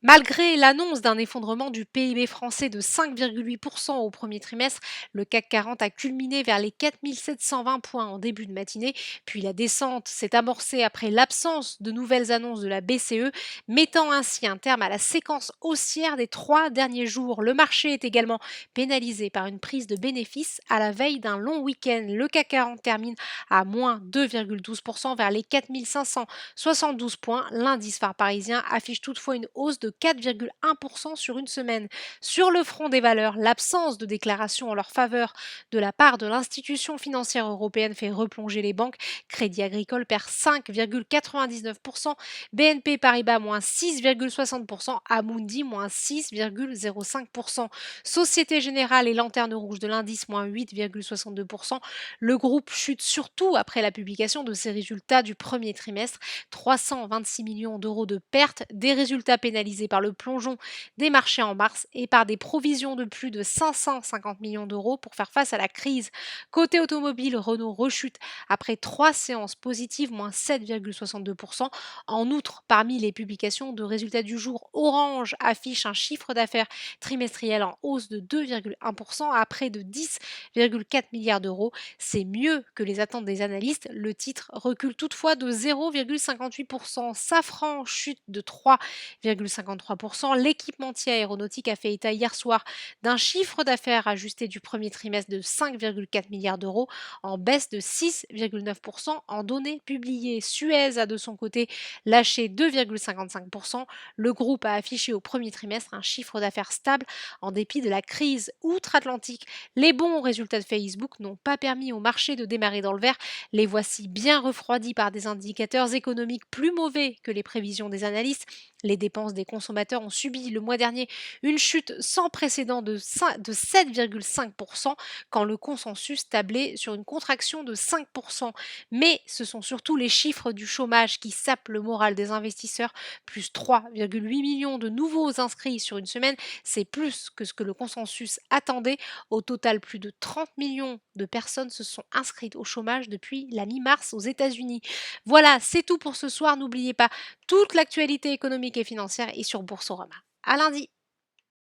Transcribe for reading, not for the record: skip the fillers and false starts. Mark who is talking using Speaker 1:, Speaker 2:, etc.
Speaker 1: Malgré l'annonce d'un effondrement du PIB français de 5,8% au premier trimestre, le CAC 40 a culminé vers les 4720 points en début de matinée, puis la descente s'est amorcée après l'absence de nouvelles annonces de la BCE, mettant ainsi un terme à la séquence haussière des 3 derniers jours. Le marché est également pénalisé par une prise de bénéfices à la veille d'un long week-end. Le CAC 40 termine à moins 2,12% vers les 4572 points. L'indice phare parisien affiche toutefois une hausse de 4,1% sur une semaine. Sur le front des valeurs, l'absence de déclaration en leur faveur de la part de l'institution financière européenne fait replonger les banques. Crédit Agricole perd 5,99%, BNP Paribas moins 6,60%, Amundi moins 6,05%, Société Générale et Lanterne Rouge de l'indice moins 8,62%. Le groupe chute surtout après la publication de ses résultats du premier trimestre, 326 millions d'euros de pertes, des résultats pénalisés par le plongeon des marchés en mars et par des provisions de plus de 550 millions d'euros pour faire face à la crise. Côté automobile, Renault rechute après 3 séances positives, moins 7,62%. En outre, parmi les publications de résultats du jour, Orange affiche un chiffre d'affaires trimestriel en hausse de 2,1% à près de 10,4 milliards d'euros. C'est mieux que les attentes des analystes. Le titre recule toutefois de 0,58%. Safran chute de 3,53%. L'équipementier aéronautique a fait état hier soir d'un chiffre d'affaires ajusté du premier trimestre de 5,4 milliards d'euros, en baisse de 6,9% en données publiées. Suez a de son côté lâché 2,55%. Le groupe a affiché au premier trimestre un chiffre d'affaires stable en dépit de la crise outre-Atlantique. Les bons résultats de Facebook n'ont pas permis au marché de démarrer dans le vert. Les voici bien refroidis par des indicateurs économiques plus mauvais que les prévisions des analystes. Les dépenses des consommateurs ont subi le mois dernier une chute sans précédent de 7,5% quand le consensus tablait sur une contraction de 5%. Mais ce sont surtout les chiffres du chômage qui sapent le moral des investisseurs. Plus 3,8 millions de nouveaux inscrits sur une semaine, c'est plus que ce que le consensus attendait. Au total, plus de 30 millions de personnes se sont inscrites au chômage depuis la mi-mars aux États-Unis. Voilà, c'est tout pour ce soir. N'oubliez pas, toute l'actualité économique et financière est sur Boursorama. À lundi.